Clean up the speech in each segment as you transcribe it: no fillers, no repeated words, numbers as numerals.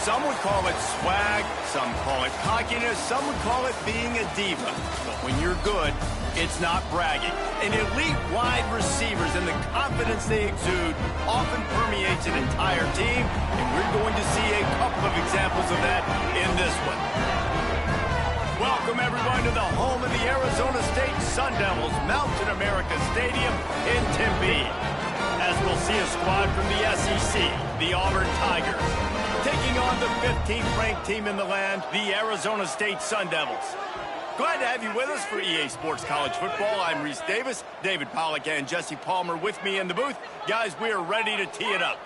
Some would call it swag, some call it cockiness, some would call it being a diva. But when you're good, it's not bragging. And elite wide receivers and the confidence they exude often permeates an entire team, and we're going to see a couple of examples of that in this one. Welcome, everyone, to the home of the Arizona State Sun Devils, Mountain America Stadium in Tempe. As we'll see a squad from the SEC, the Auburn Tigers, taking on the 15th ranked team in the land, the Arizona State Sun Devils. Glad to have you with us for EA Sports College Football. I'm Reese Davis, David Pollack and Jesse Palmer with me in the booth. Guys, we are ready to tee it up.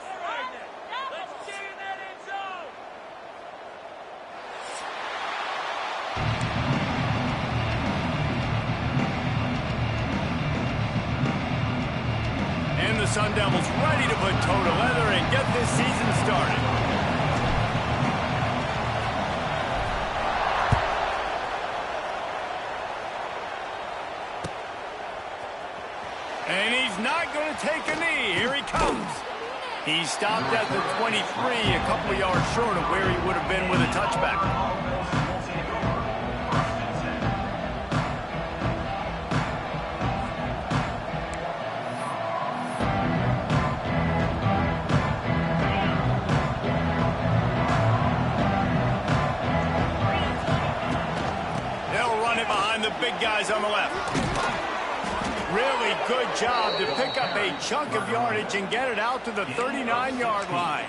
And the Sun Devils ready to put toe to leather and get this season started. And he's not going to take a knee. Here he comes. He stopped at the 23, a couple of yards short of where he would have been with a touchback. They'll run it behind the big guys on the left. Really good job to pick up a chunk of yardage and get it out to the 39-yard line.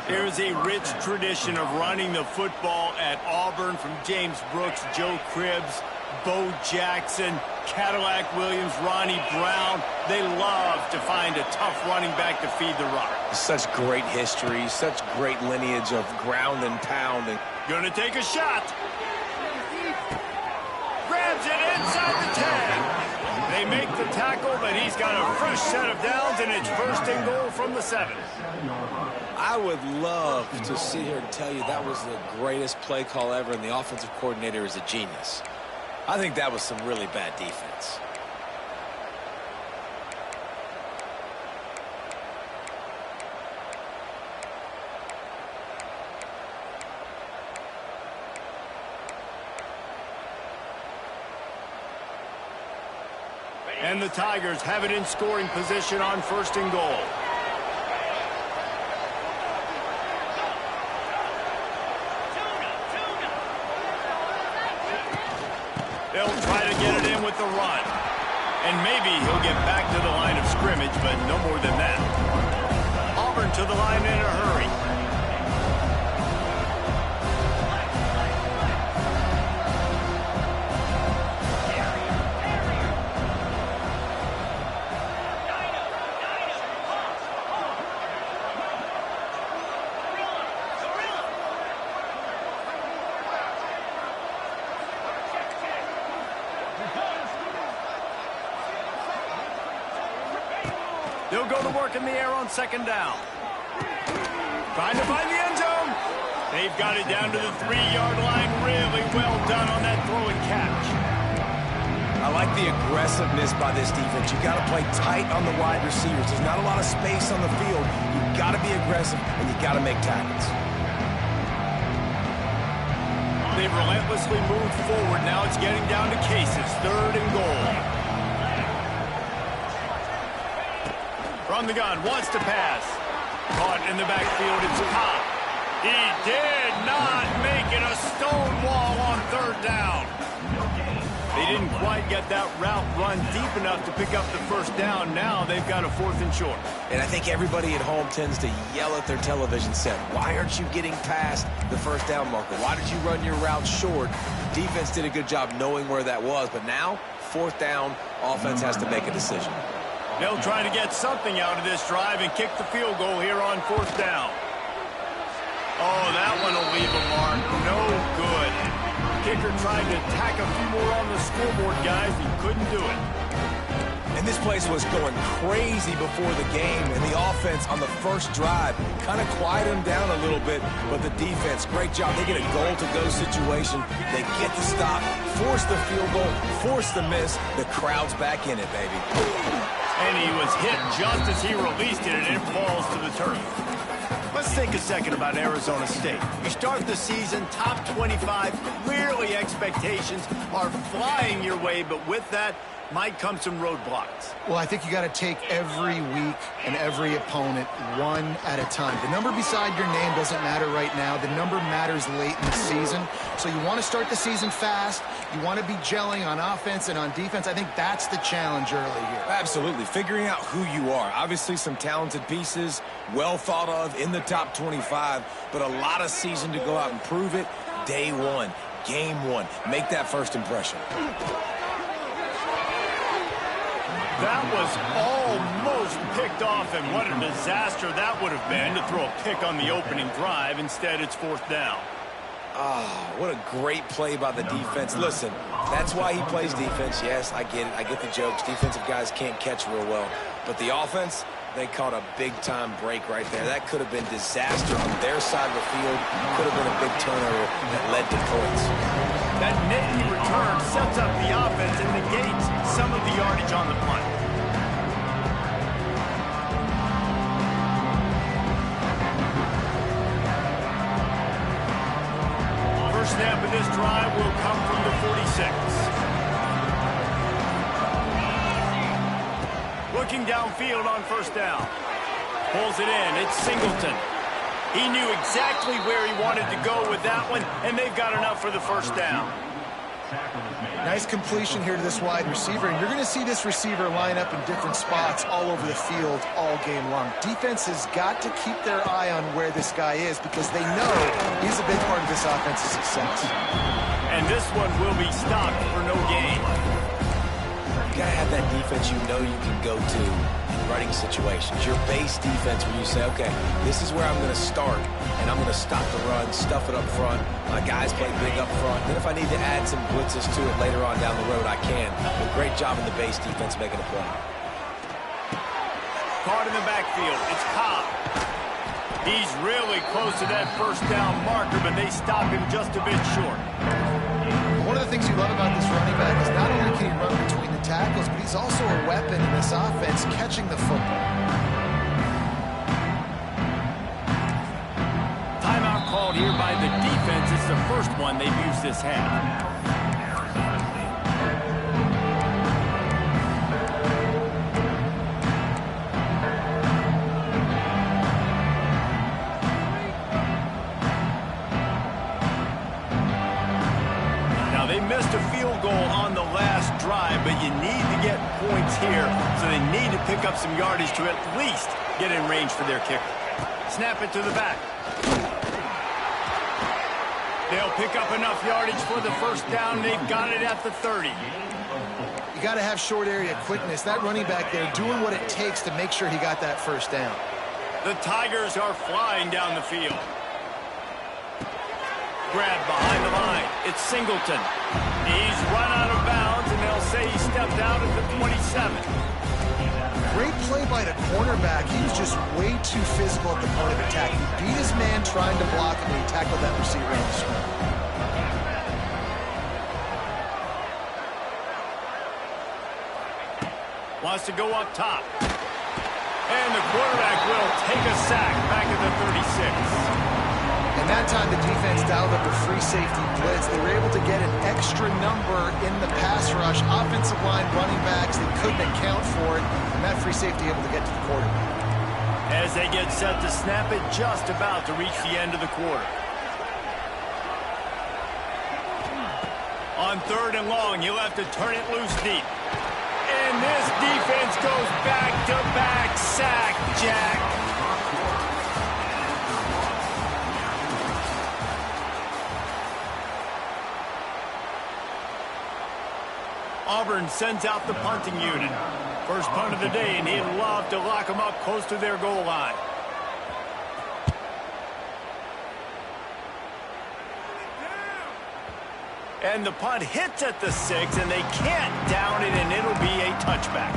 There's a rich tradition of running the football at Auburn from James Brooks, Joe Cribbs, Bo Jackson, Cadillac Williams, Ronnie Brown. They love to find a tough running back to feed the rock. Such great history, such great lineage of ground and pound. Gonna take a shot. Grabs it inside the 10. They make the tackle, but he's got a fresh set of downs, and it's first and goal from the 7. I would love to sit here and tell you that was the greatest play call ever, and the offensive coordinator is a genius. I think that was some really bad defense. And the Tigers have it in scoring position on first and goal. They'll try to get it in with the run. And maybe he'll get back to the line of scrimmage, but no more than that. Auburn to the line in a hurry. They'll go to work in the air on second down. Trying to find the end zone. They've got it down to the 3-yard line. Really well done on that throw and catch. I like the aggressiveness by this defense. You got to play tight on the wide receivers. There's not a lot of space on the field. You got to be aggressive, and you got to make tackles. They've relentlessly moved forward. Now it's getting down to cases. Third and goal. From the gun, wants to pass. Caught in the backfield, it's Cobb. He did not make it a stone wall on third down. They didn't quite get that route run deep enough to pick up the first down. Now they've got a 4th and short. And I think everybody at home tends to yell at their television set, why aren't you getting past the first down marker? Why did you run your route short? Defense did a good job knowing where that was, but now, 4th down, offense has to make a decision. They'll try to get something out of this drive and kick the field goal here on 4th down. Oh, that one will leave a mark. No good. Kicker tried to tack a few more on the scoreboard, guys. He couldn't do it. And this place was going crazy before the game, and the offense on the first drive kind of quieted them down a little bit, but the defense, great job. They get a goal-to-go situation. They get the stop, force the field goal, force the miss. The crowd's back in it, baby. And he was hit just as he released it, and it falls to the turf. think a second about Arizona State. You start the season top 25. Clearly expectations are flying your way, but with that might come some roadblocks. Well, I think you got to take every week and every opponent one at a time. The number beside your name doesn't matter right now. The number matters late in the season. So you want to start the season fast. You want to be gelling on offense and on defense. I think that's the challenge early here. Absolutely. Figuring out who you are. Obviously some talented pieces, well thought of in the top 25, but a lot of season to go out and prove it. Day one, game one. Make that first impression. That was almost picked off, and what a disaster that would have been to throw a pick on the opening drive. Instead, it's 4th down. Oh, what a great play by the defense. Listen, that's why he plays defense. Yes, I get it. I get the jokes. Defensive guys can't catch real well. But the offense, they caught a big-time break right there. That could have been disaster on their side of the field. Could have been a big turnover that led to points. That nifty return sets up the offense and negates some of the yardage on the punt. First snap of this drive will come from the 46. Looking downfield on 1st down. Pulls it in. It's Singleton. He knew exactly where he wanted to go with that one, and they've got enough for the 1st down. Nice completion here to this wide receiver, and you're going to see this receiver line up in different spots all over the field all game long. Defense has got to keep their eye on where this guy is because they know he's a big part of this offense's success. And this one will be stopped for no gain. You gotta have that defense you know you can go to in running situations. Your base defense where you say, okay, this is where I'm gonna start, and I'm gonna stop the run, stuff it up front. My guys play big up front. Then if I need to add some blitzes to it later on down the road, I can. But great job in the base defense making a play. Caught in the backfield. It's Cobb. He's really close to that 1st down marker, but they stop him just a bit short. One of the things you love about this running back is not only can he run between the tackles, but he's also a weapon in this offense catching the football. Timeout called here by the defense. It's the first one they've used this half. Missed a field goal on the last drive, but you need to get points here, so they need to pick up some yardage to at least get in range for their kicker. Snap it to the back. They'll pick up enough yardage for the 1st down. They've got it at the 30. You got to have short area quickness. That running back there doing what it takes to make sure he got that 1st down. The Tigers are flying down the field. Grab behind the line. It's Singleton. He's run out of bounds, and they'll say he stepped out at the 27. Great play by the cornerback. He was just way too physical at the point of attack. He beat his man trying to block him, and he tackled that receiver on the screen. Wants to go up top. And the quarterback will take a sack back at the 36. And that time the defense dialed up a free safety blitz. They were able to get an extra number in the pass rush. Offensive line, running backs, they couldn't account for it. And that free safety able to get to the quarterback. As they get set to snap it, just about to reach the end of the quarter. On 3rd and long, you'll have to turn it loose deep. And this defense goes back-to-back sack, Jack. Auburn sends out the punting unit. First punt of the day, and he'd love to lock them up close to their goal line. And the punt hits at the 6, and they can't down it, and it'll be a touchback.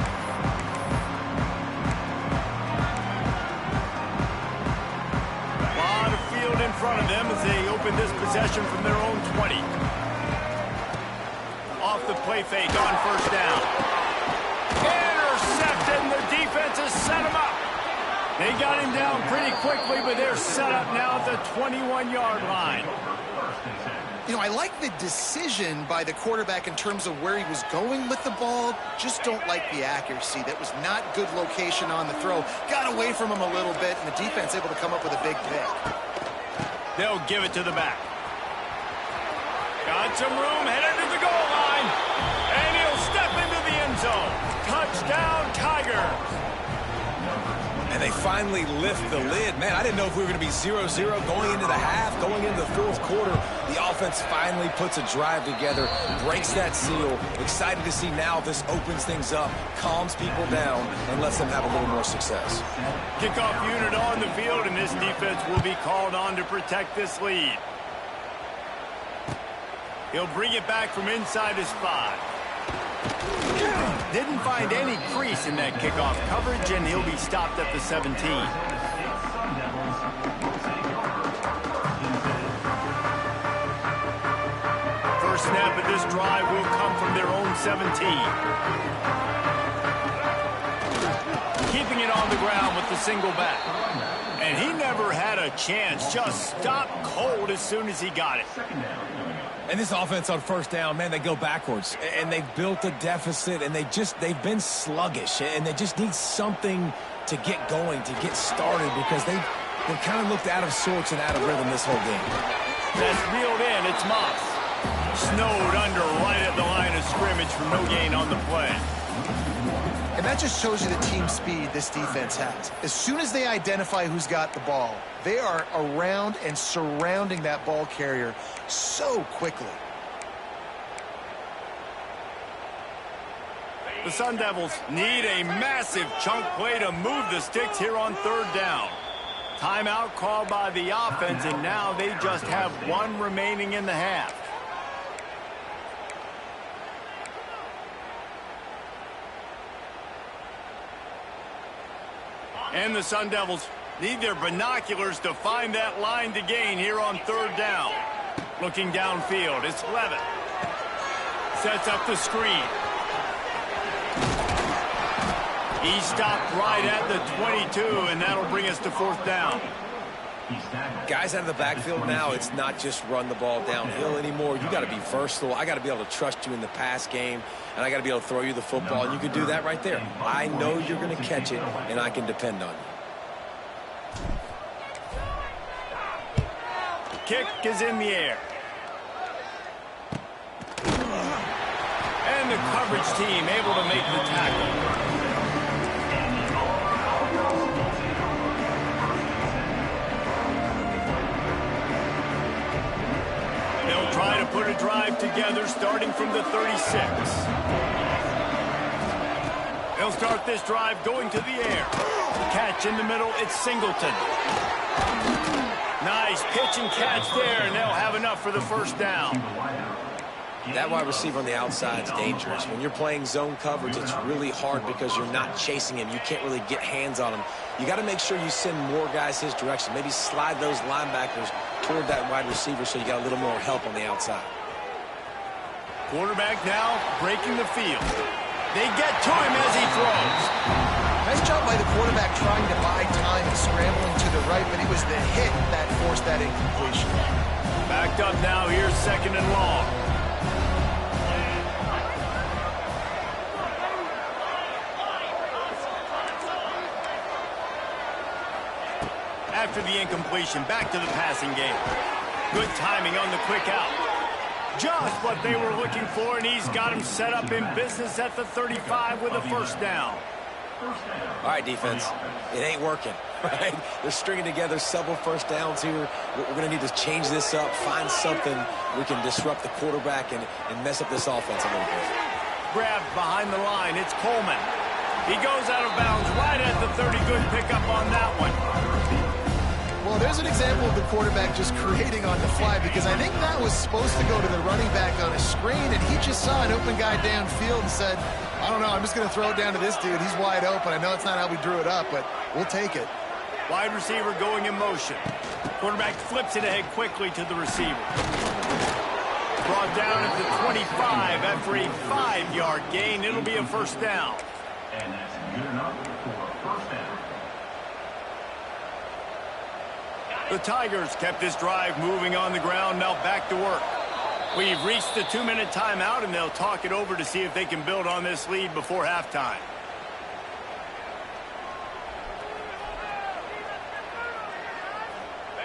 A lot of field in front of them as they open this possession from their own 20. Off the play fake on 1st down. Intercepted, and the defense has set him up. They got him down pretty quickly, but they're set up now at the 21-yard line. You know, I like the decision by the quarterback in terms of where he was going with the ball. Just don't like the accuracy. That was not good location on the throw. Got away from him a little bit, and the defense able to come up with a big pick. They'll give it to the back. Got some room, headed to the goal line. And he'll step into the end zone. Touchdown, Tigers. And they finally lift the lid. Man, I didn't know if we were going to be 0-0 going into the half, going into the fourth quarter. The offense finally puts a drive together, breaks that seal. Excited to see now if this opens things up, calms people down, and lets them have a little more success. Kickoff unit on the field, and this defense will be called on to protect this lead. He'll bring it back from inside his 5. Didn't find any crease in that kickoff coverage, and he'll be stopped at the 17. First snap of this drive will come from their own 17. Keeping it on the ground with the single back. And he never had a chance, just stopped cold as soon as he got it. And this offense on first down, man, they go backwards. And they've built a deficit, and they've been sluggish. And they just need something to get going, to get started, because they kind of looked out of sorts and out of rhythm this whole game. That's reeled in. It's Moss. Snowed under right at the line of scrimmage for no gain on the play. And that just shows you the team speed this defense has. As soon as they identify who's got the ball, they are around and surrounding that ball carrier so quickly. The Sun Devils need a massive chunk play to move the sticks here on third down. Timeout called by the offense, and now they just have one remaining in the half. And the Sun Devils need their binoculars to find that line to gain here on third down. Looking downfield, it's Levitt. Sets up the screen. He stopped right at the 22, and that'll bring us to fourth down. Guys out of the backfield now, it's not just run the ball downhill anymore. You got to be versatile. I got to be able to trust you in the pass game, and I got to be able to throw you the football, and you can do that right there. I know you're going to catch it, and I can depend on you. Kick is in the air. And the coverage team able to make the tackle. They'll try to put a drive together starting from the 36. They'll start this drive going to the air. Catch in the middle, it's Singleton. Nice pitch and catch there, and they'll have enough for the first down. That wide receiver on the outside is dangerous. When you're playing zone coverage, it's really hard because you're not chasing him. You can't really get hands on him. You got to make sure you send more guys his direction. Maybe slide those linebackers toward that wide receiver so you got a little more help on the outside. Quarterback now breaking the field. They get to him as he throws. Nice job by the quarterback trying to buy time and scrambling to the right, but it was the hit that forced that incompletion. Backed up now, here's second and long. After the incompletion, back to the passing game. Good timing on the quick out. Just what they were looking for, and he's got him set up in business at the 35 with a first down. All right, defense, it ain't working, right? They're stringing together several first downs here. We're going to need to change this up, find something we can disrupt the quarterback and mess up this offense a little bit. Grabbed behind the line, it's Coleman. He goes out of bounds right at the 30. Good pickup on that one. Well, there's an example of the quarterback just creating on the fly, because I think that was supposed to go to the running back on a screen, and he just saw an open guy downfield and said, I don't know, I'm just going to throw it down to this dude. He's wide open. I know it's not how we drew it up, but we'll take it. Wide receiver going in motion. Quarterback flips it ahead quickly to the receiver. Brought down at the 25 after a 5-yard gain. It'll be a first down. And that's good enough for a first down. The Tigers kept this drive moving on the ground, now back to work. We've reached the 2-minute timeout, and they'll talk it over to see if they can build on this lead before halftime.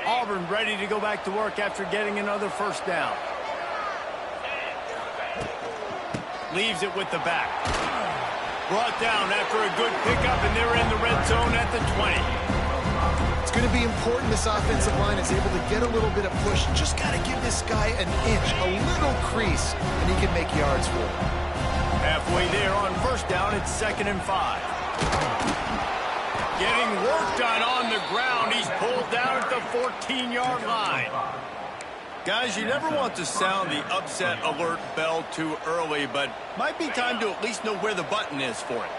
Auburn ready to go back to work after getting another first down. Leaves it with the back. Brought down after a good pickup, and they're in the red zone at the 20. It's going to be important this offensive line is able to get a little bit of push. Just got to give this guy an inch, a little crease, and he can make yards for it. Halfway there on first down, it's 2nd and 5. Getting work done on the ground. He's pulled down at the 14-yard line. Guys, you never want to sound the upset alert bell too early, but might be time to at least know where the button is for it.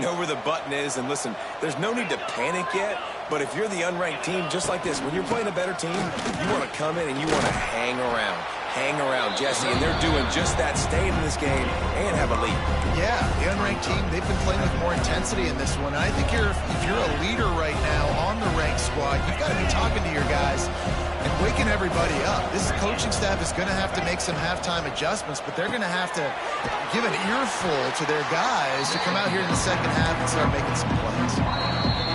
Know where the button is, and listen, there's no need to panic yet, but if you're the unranked team, just like this, when you're playing a better team, you want to come in and you want to hang around. Hang around, Jesse, and they're doing just that, staying in this game and have a lead. Yeah, the unranked team, they've been playing with more intensity in this one. And I think if you're a leader right now on the ranked squad, you've got to be talking to your guys and waking everybody up. This coaching staff is going to have to make some halftime adjustments, but they're going to have to give an earful to their guys to come out here in the second half and start making some plays.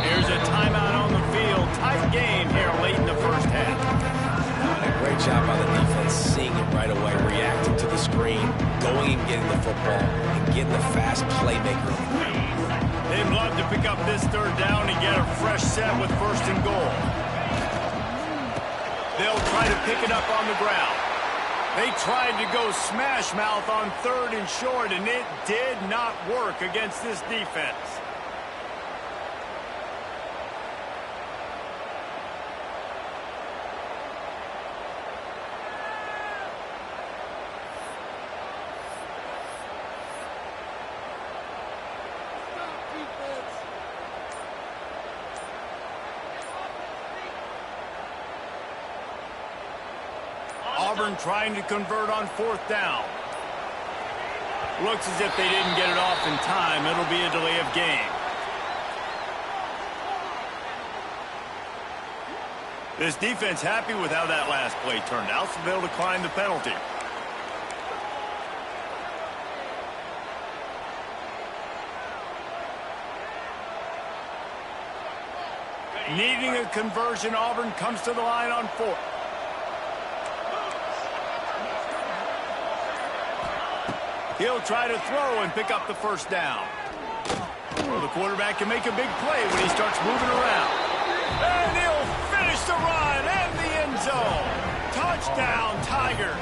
Here's a timeout on the field. Tight game here late in the first half. Great job by the defense, seeing it right away, reacting to the screen, going and getting the football, and getting the fast playmaker. They'd love to pick up this third down and get a fresh set with 1st and goal. They'll try to pick it up on the ground. They tried to go smash mouth on 3rd and short, and it did not work against this defense. Auburn trying to convert on 4th down. Looks as if they didn't get it off in time. It'll be a delay of game. This defense happy with how that last play turned out, so they'll decline the penalty. Needing a conversion, Auburn comes to the line on 4th. He'll try to throw and pick up the first down. Well, the quarterback can make a big play when he starts moving around. And he'll finish the run and the end zone. Touchdown, Tigers.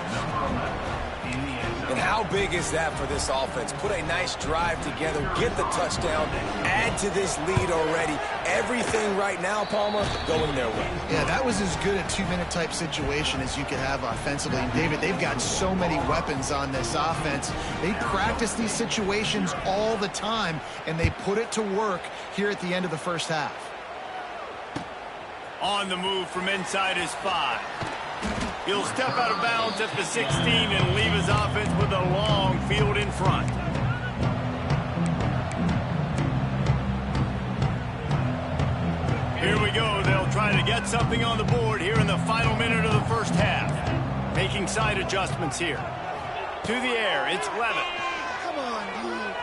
And how big is that for this offense? Put a nice drive together, get the touchdown, add to this lead already. Everything right now, Palmer, going their way. Yeah, that was as good a 2-minute type situation as you could have offensively. And, David, they've got so many weapons on this offense. They practice these situations all the time, and they put it to work here at the end of the first half. On the move from inside his 5. He'll step out of bounds at the 16 and leave his offense with a long field in front. Here we go. They'll try to get something on the board here in the final minute of the first half. Making side adjustments here. To the air, it's Levitt. Come on, dude.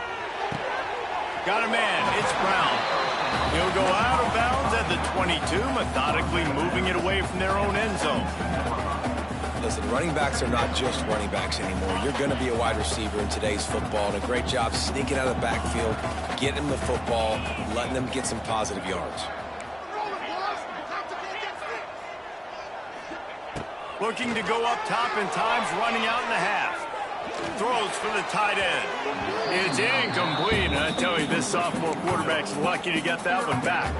Got a man, it's Brown. He'll go out of bounds at the 22, methodically moving it away from their own end zone. Listen, running backs are not just running backs anymore. You're going to be a wide receiver in today's football, and a great job sneaking out of the backfield, getting them the football, letting them get some positive yards. Looking to go up top, and time's running out in the half. Throws for the tight end. It's incomplete, and I tell you, this sophomore quarterback's lucky to get that one back.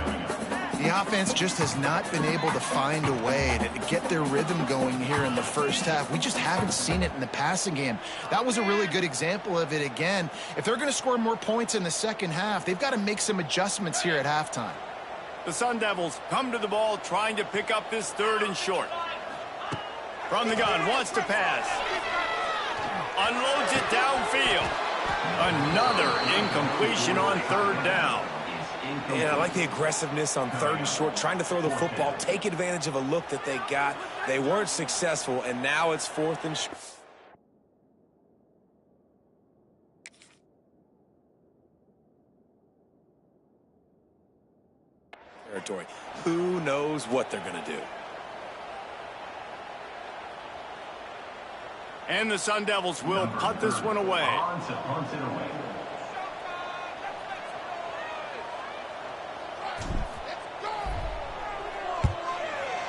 The offense just has not been able to find a way to get their rhythm going here in the first half. We just haven't seen it in the passing game. That was a really good example of it again. If they're going to score more points in the second half, they've got to make some adjustments here at halftime. The Sun Devils come to the ball trying to pick up this 3rd and short. From the gun, wants to pass. Unloads it downfield. Another incompletion on 3rd down. And I like the aggressiveness on 3rd and short, trying to throw the football, take advantage of a look that they got. They weren't successful, and now it's 4th and short. Territory. Who knows what they're going to do? And the Sun Devils will punt this one away.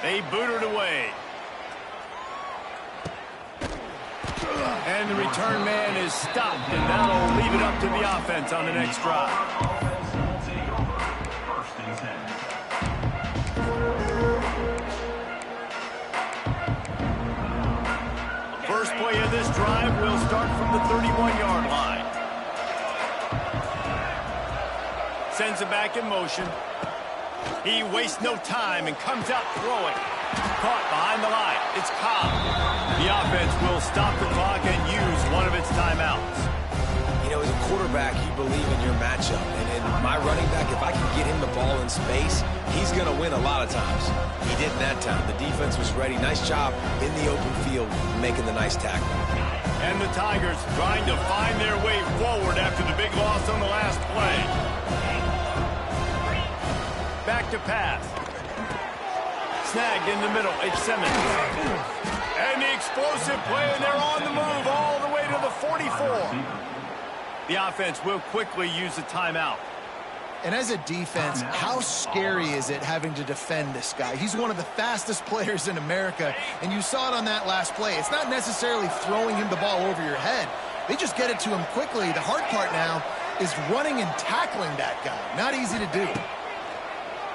They boot it away. And the return man is stopped, and that'll leave it up to the offense on the next drive. First play of this drive will start from the 31-yard line. Sends it back in motion. He wastes no time and comes out throwing. Caught behind the line. It's Cobb. The offense will stop the clock and use one of its timeouts. You know, as a quarterback, you believe in your matchup. And my running back, if I can get him the ball in space, he's going to win a lot of times. He didn't that time. The defense was ready. Nice job in the open field making the nice tackle. And the Tigers trying to find their way forward after the big loss on the last play. Back to pass. Snagged in the middle. It's Simmons. And the explosive play, and they're on the move all the way to the 44. The offense will quickly use a timeout. And as a defense, how scary is it having to defend this guy? He's one of the fastest players in America, and you saw it on that last play. It's not necessarily throwing him the ball over your head. They just get it to him quickly. The hard part now is running and tackling that guy. Not easy to do.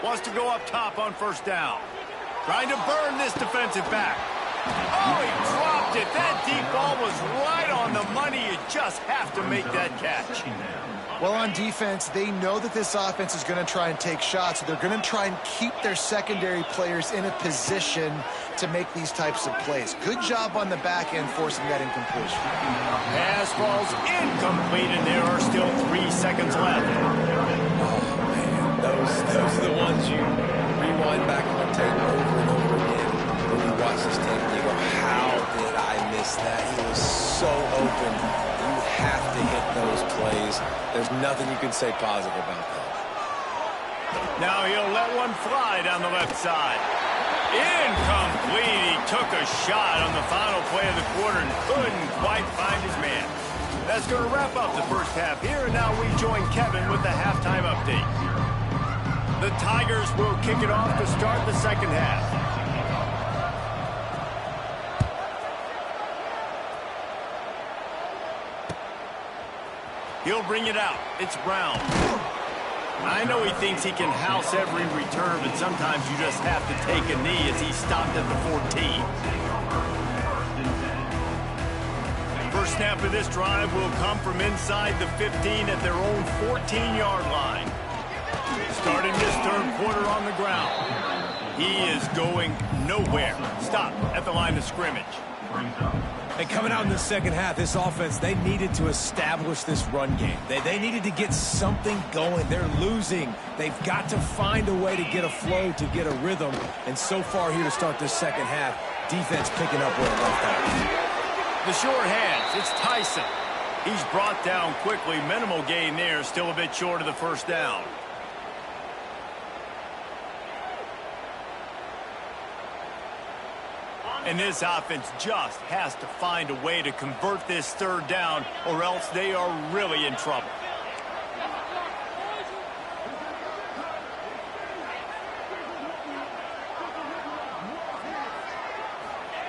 Wants to go up top on first down. Trying to burn this defensive back. Oh, he dropped it. That deep ball was right on the money. You just have to make that catch. Well, on defense, they know that this offense is going to try and take shots. They're going to try and keep their secondary players in a position to make these types of plays. Good job on the back end forcing that incompletion. Pass falls incomplete, and there are still 3 seconds left. Those are the ones you rewind back on the tape over and over again. When you watch this tape, you go, how did I miss that? He was so open. You have to hit those plays. There's nothing you can say positive about that. Now he'll let one fly down the left side. Incomplete. He took a shot on the final play of the quarter and couldn't quite find his man. That's going to wrap up the first half here, and now we join Kevin with the halftime update. The Tigers will kick it off to start the second half. He'll bring it out. It's Brown. I know he thinks he can house every return, but sometimes you just have to take a knee as he stopped at the 14. First snap of this drive will come from inside the 15 at their own 14-yard line. Starting this third quarter on the ground. He is going nowhere. Stop at the line of scrimmage. And coming out in the second half, this offense, they needed to establish this run game. They needed to get something going. They're losing. They've got to find a way to get a flow, to get a rhythm. And so far here to start this second half, defense picking up where it left off. The short hands, it's Tyson. He's brought down quickly. Minimal gain there, still a bit short of the first down. And this offense just has to find a way to convert this third down, or else they are really in trouble.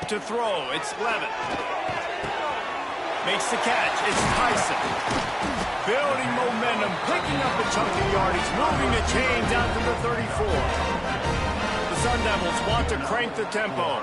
To throw, it's Levitt. Makes the catch, it's Tyson. Building momentum, picking up a chunk of yardage, moving the chains out to the 34. The Sun Devils want to crank the tempo.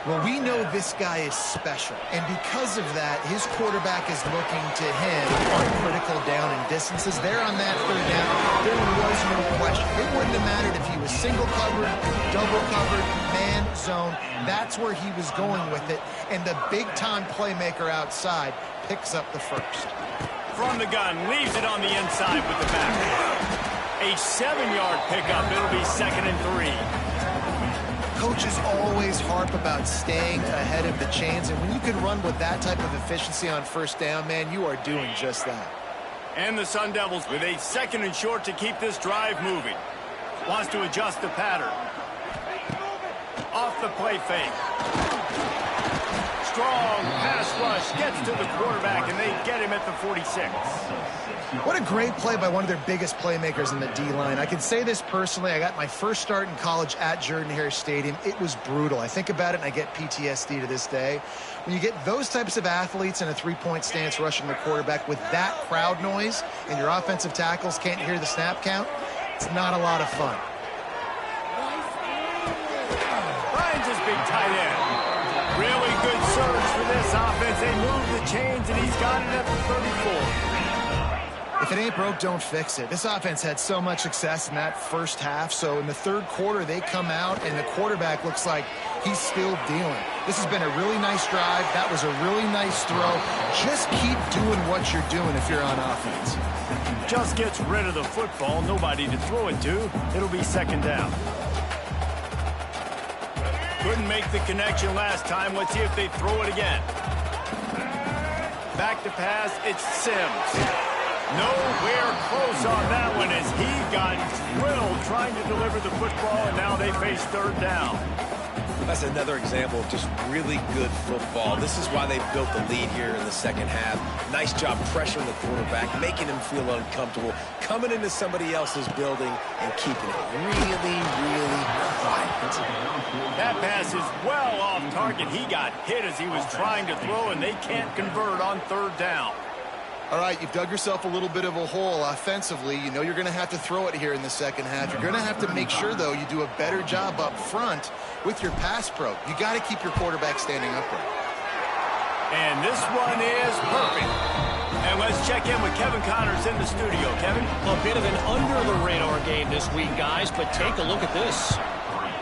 Well, we know this guy is special, and because of that, his quarterback is looking to him on critical down and distances. There on that third down, there was no question. It wouldn't have mattered if he was single covered, double covered, man, zone. That's where he was going with it, and the big-time playmaker outside picks up the first. From the gun, leaves it on the inside with the back. A 7-yard pickup. It'll be 2nd and 3. Coaches always harp about staying ahead of the chains, and when you can run with that type of efficiency on first down, man, you are doing just that. And the Sun Devils with a 2nd and short to keep this drive moving. Wants to adjust the pattern. Off the play fake. Strong pass rush gets to the quarterback, and they get him at the 46. What a great play by one of their biggest playmakers in the D-line. I can say this personally. I got my first start in college at Jordan-Hare Stadium. It was brutal. I think about it, and I get PTSD to this day. When you get those types of athletes in a three-point stance rushing the quarterback with that crowd noise and your offensive tackles can't hear the snap count, it's not a lot of fun. Finds his big tight end. Really good surge for this offense. They move the chains, and he's got it at the 34. If it ain't broke, don't fix it. This offense had so much success in that first half, so in the third quarter, they come out, and the quarterback looks like he's still dealing. This has been a really nice drive. That was a really nice throw. Just keep doing what you're doing if you're on offense. Just gets rid of the football. Nobody to throw it to. It'll be 2nd down. Couldn't make the connection last time. Let's see if they throw it again. Back to pass. It's Sims. Nowhere close on that one as he got drilled trying to deliver the football, and now they face 3rd down. That's another example of just really good football. This is why they built the lead here in the second half. Nice job pressuring the quarterback, making him feel uncomfortable, coming into somebody else's building and keeping it really, really quiet. That pass is well off target. He got hit as he was trying to throw, and they can't convert on 3rd down. All right, you've dug yourself a little bit of a hole offensively. You know you're going to have to throw it here in the second half. You're going to have to make sure, though, you do a better job up front with your pass pro. You got to keep your quarterback standing upright. And this one is perfect. And let's check in with Kevin Connors in the studio. Kevin? A bit of an under-the-radar game this week, guys, but take a look at this.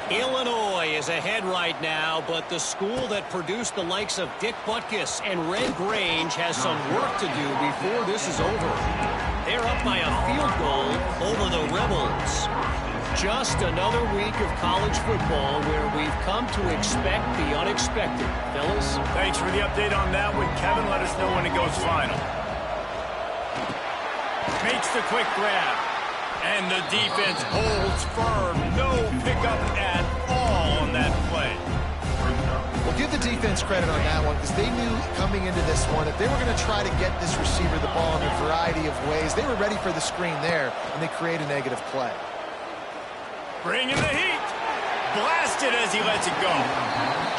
Illinois is ahead right now, but the school that produced the likes of Dick Butkus and Red Grange has some work to do before this is over. They're up by a field goal over the Rebels. Just another week of college football where we've come to expect the unexpected. Fellas? Thanks for the update on that one, Kevin. Let us know when it goes final. Makes the quick grab. And the defense holds firm. No pickup at all on that play. Well, give the defense credit on that one because they knew coming into this one that they were going to try to get this receiver the ball in a variety of ways. They were ready for the screen there, and they create a negative play. Bringing the heat. Blasted as he lets it go.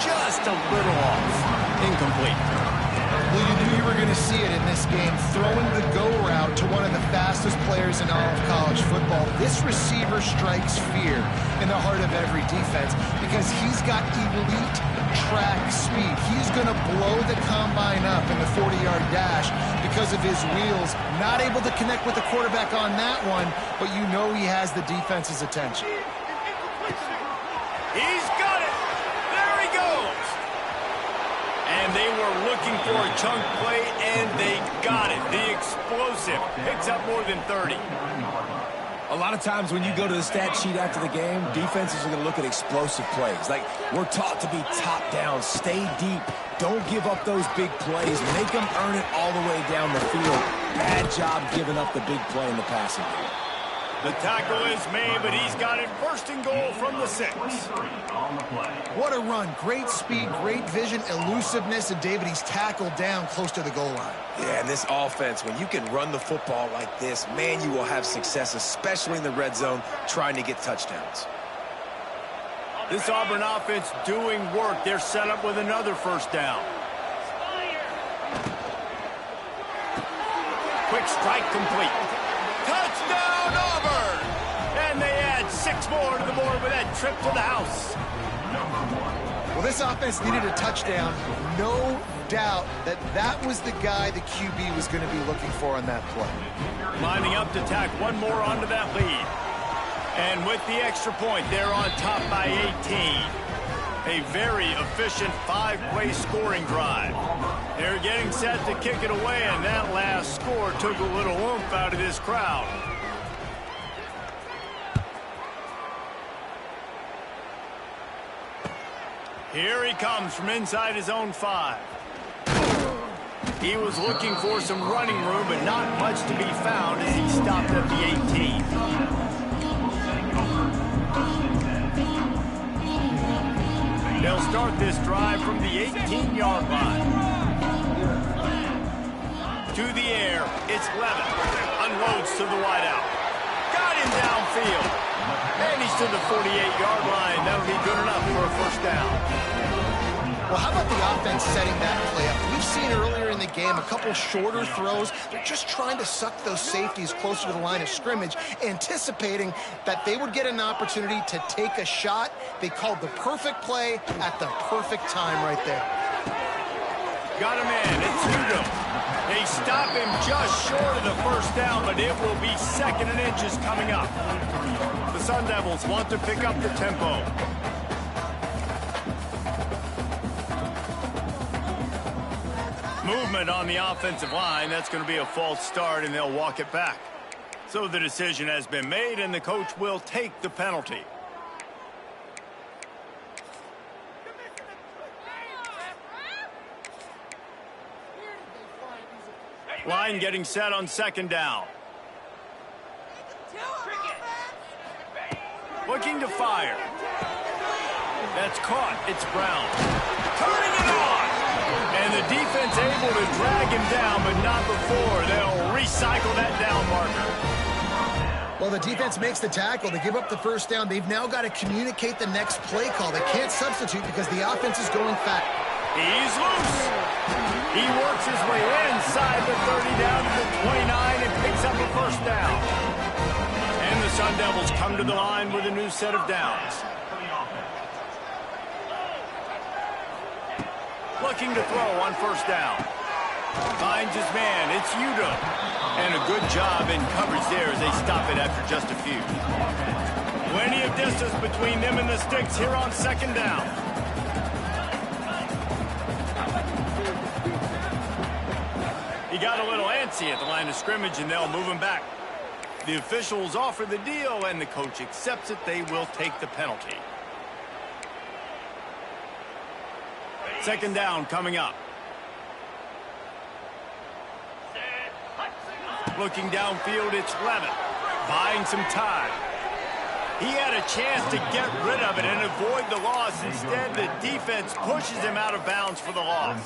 Just a little off. Incomplete. Well, you knew you were going to see it in this game, throwing the go route to one of the fastest players in all of college football. This receiver strikes fear in the heart of every defense because he's got elite track speed. He's going to blow the combine up in the 40-yard dash because of his wheels. Not able to connect with the quarterback on that one, but you know he has the defense's attention. He's got it. There he goes. And they were looking for a chunk play, and they got it. The explosive picks up more than 30. A lot of times when you go to the stat sheet after the game, defenses are going to look at explosive plays. Like, we're taught to be top down, stay deep, don't give up those big plays, make them earn it all the way down the field. Bad job giving up the big play in the passing game. The tackle is made, but he's got it 1st and goal from the 6. What a run. Great speed, great vision, elusiveness, and David, he's tackled down close to the goal line. Yeah, and this offense, when you can run the football like this, man, you will have success, especially in the red zone, trying to get touchdowns. This Auburn offense doing work. They're set up with another 1st down. Quick strike complete. Touchdown, Auburn! And they add 6 more to the board with that trip to the house. Well, this offense needed a touchdown. No doubt that that was the guy the QB was going to be looking for on that play. Lining up to tack one more onto that lead. And with the extra point, they're on top by 18. A very efficient 5-play scoring drive. They're getting set to kick it away, and that last score took a little oomph out of this crowd. Here he comes from inside his own 5. He was looking for some running room, but not much to be found as he stopped at the 18. They'll start this drive from the 18-yard line. To the air, it's Levin. Unloads to the wideout. Got him downfield. And he's to the 48-yard line. That'll be good enough for a first down. Well, how about the offense setting that play up? We've seen earlier in the game a couple shorter throws. They're just trying to suck those safeties closer to the line of scrimmage, anticipating that they would get an opportunity to take a shot. They called the perfect play at the perfect time right there. Got him in. It's Hugo. They stop him just short of the first down, but it will be 2nd and inches coming up. The Sun Devils want to pick up the tempo. Movement on the offensive line. That's going to be a false start, and they'll walk it back. So the decision has been made, and the coach will take the penalty. Line getting set on 2nd down. Looking to fire. That's caught. It's Brown. Turning it on. And the defense able to drag him down, but not before. They'll recycle that down marker. Well, the defense makes the tackle. They give up the first down. They've now got to communicate the next play call. They can't substitute because the offense is going fast. He's loose. He works his way inside the 30 down to the 29 and picks up a first down. And the Sun Devils come to the line with a new set of downs. Looking to throw on first down. Finds his man. It's Udo. And a good job in coverage there as they stop it after just a few. Plenty of distance between them and the sticks here on 2nd down. He got a little antsy at the line of scrimmage, and they'll move him back. The officials offer the deal, and the coach accepts it. They will take the penalty. 2nd down coming up. Looking downfield, it's Levin. Buying some time. He had a chance to get rid of it and avoid the loss. Instead, the defense pushes him out of bounds for the loss.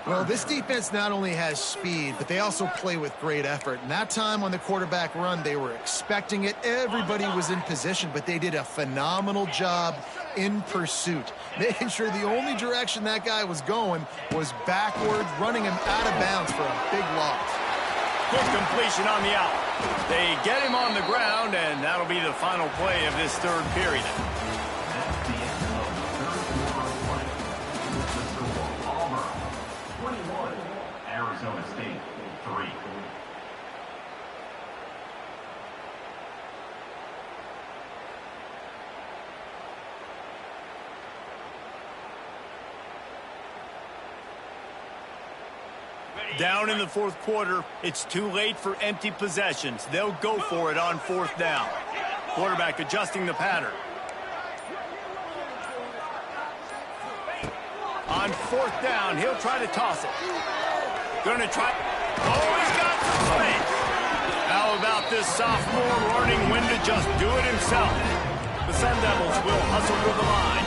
Well, this defense not only has speed, but they also play with great effort. And that time on the quarterback run, they were expecting it. Everybody was in position, but they did a phenomenal job in pursuit, making sure the only direction that guy was going was backward, running him out of bounds for a big loss. Quick completion on the out. They get him on the ground, and that'll be the final play of this 3rd period. Arizona State 3. Down in the 4th quarter, it's too late for empty possessions. They'll go for it on 4th down. Quarterback adjusting the pattern. On 4th down, he'll try to toss it. Gonna try. Oh, he's got some space. How about this sophomore learning when to just do it himself? The Sun Devils will hustle to the line.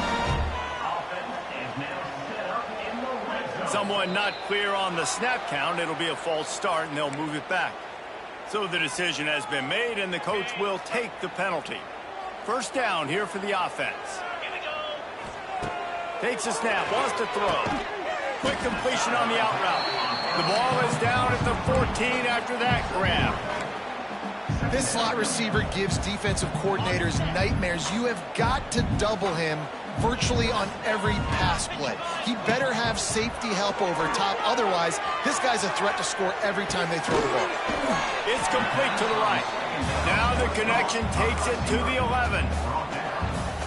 Someone not clear on the snap count. It'll be a false start, and they'll move it back. So the decision has been made, and the coach will take the penalty. First down here for the offense. Takes a snap, wants to throw. Quick completion on the out route. The ball is down at the 14 after that grab. This slot receiver gives defensive coordinators nightmares. You have got to double him virtually on every pass play. He better have safety help over top. Otherwise, this guy's a threat to score every time they throw the ball. It's complete to the right. Now the connection takes it to the 11.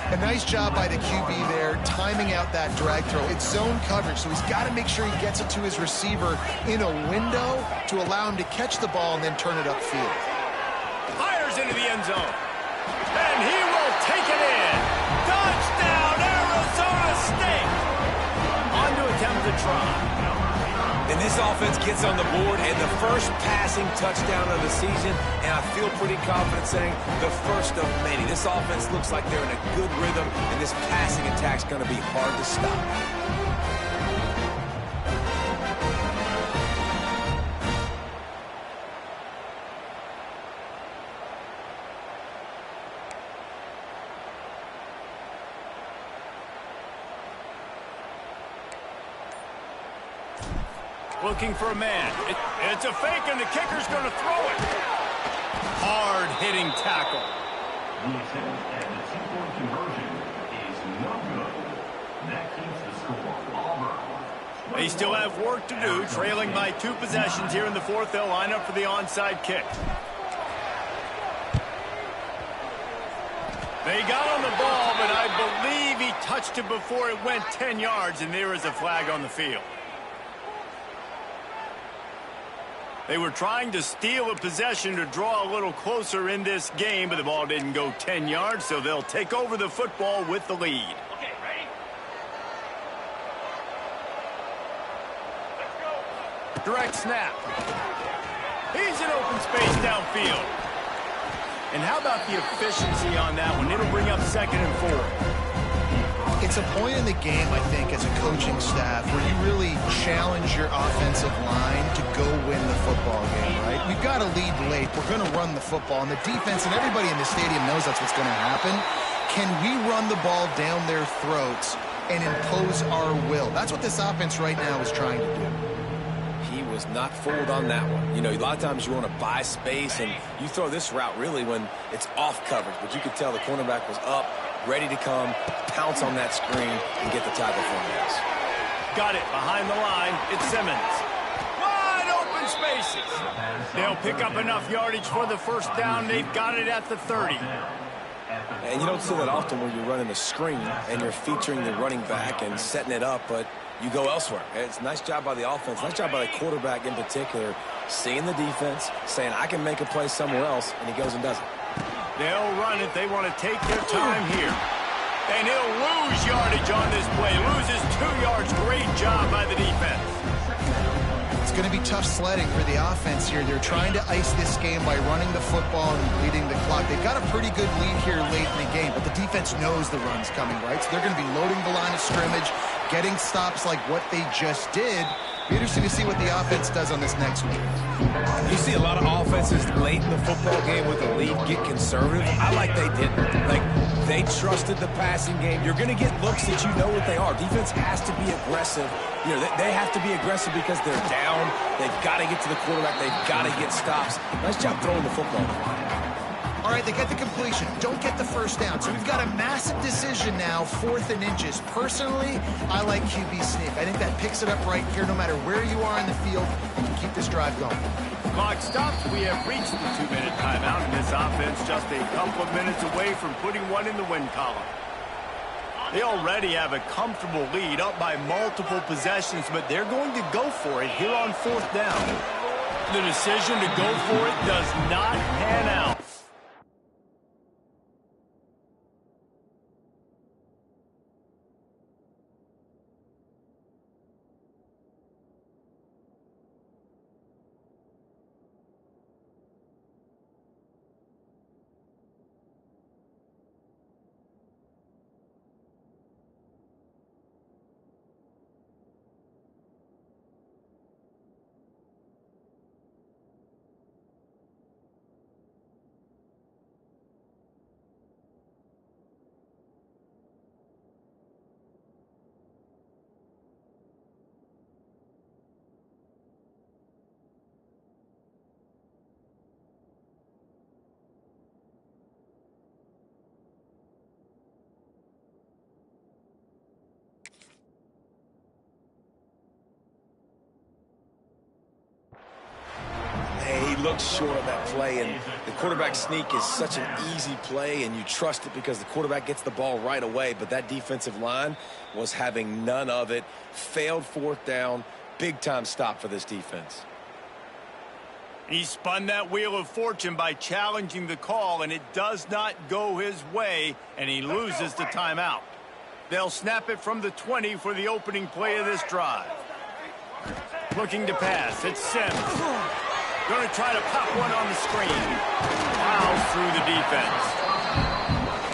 A nice job by the QB there, timing out that drag throw. It's zone coverage, so he's got to make sure he gets it to his receiver in a window to allow him to catch the ball and then turn it upfield. Fires into the end zone. And he will take it in. Touchdown, Arizona State! try. And this offense gets on the board, and the first passing touchdown of the season, and I feel pretty confident saying the first of many. This offense looks like they're in a good rhythm, and this passing attack's going to be hard to stop. Looking for a man. It's a fake, and the kicker's going to throw it. Hard-hitting tackle. The attempt at the two-point conversion is no good. That keeps the score Auburn. They still have work to do, trailing by 2 possessions here in the fourth. They'll line up for the onside kick. They got on the ball, but I believe he touched it before it went 10 yards, and there is a flag on the field. They were trying to steal a possession to draw a little closer in this game, but the ball didn't go 10 yards, so they'll take over the football with the lead. Okay, ready? Let's go. Direct snap. He's in open space downfield. And how about the efficiency on that one? It'll bring up 2nd and 4. It's a point in the game, I think, as a coaching staff where you really challenge your offensive line to go win the football game, right? We've got to lead late. We're going to run the football. And the defense and everybody in the stadium knows that's what's going to happen. Can we run the ball down their throats and impose our will? That's what this offense right now is trying to do. He was not fooled on that one. You know, a lot of times you want to buy space, and you throw this route really when it's off coverage. But you could tell the cornerback was up, ready to come, pounce on that screen, and get the tackle for him. Got it behind the line. It's Simmons. Wide open spaces. They'll pick up enough yardage for the first down. They've got it at the 30. And you don't see that often where you're running the screen and you're featuring the running back and setting it up, but you go elsewhere. It's a nice job by the offense, nice job by the quarterback in particular, seeing the defense, saying, I can make a play somewhere else, and he goes and does it. They'll run it. They want to take their time here. And he'll lose yardage on this play. Loses 2 yards. Great job by the defense. It's going to be tough sledding for the offense here. They're trying to ice this game by running the football and leading the clock. They've got a pretty good lead here late in the game, but the defense knows the run's coming, right? So they're going to be loading the line of scrimmage, getting stops like what they just did. Be interesting to see what the offense does on this next week. You see a lot of offenses late in the football game with the lead get conservative. I like they didn't. Like, they trusted the passing game. You're going to get looks that you know what they are. Defense has to be aggressive. You know, they have to be aggressive because they're down. They've got to get to the quarterback. They've got to get stops. Nice job throwing the football. All right, they get the completion. Don't get the first down. So we've got a massive decision now, 4th and inches. Personally, I like QB sneak. I think that picks it up right here no matter where you are in the field and can keep this drive going. Clock stops. We have reached the 2-minute timeout, and this offense just a couple of minutes away from putting one in the win column. They already have a comfortable lead up by multiple possessions, but they're going to go for it here on 4th down. The decision to go for it does not pan out. Looks short on that play, and the quarterback sneak is such an easy play, and you trust it because the quarterback gets the ball right away, but that defensive line was having none of it. Failed 4th down. Big-time stop for this defense. He spun that wheel of fortune by challenging the call, and it does not go his way, and he loses the timeout. They'll snap it from the 20 for the opening play of this drive. Looking to pass. It's Sims. Going to try to pop one on the screen. Fouls through the defense.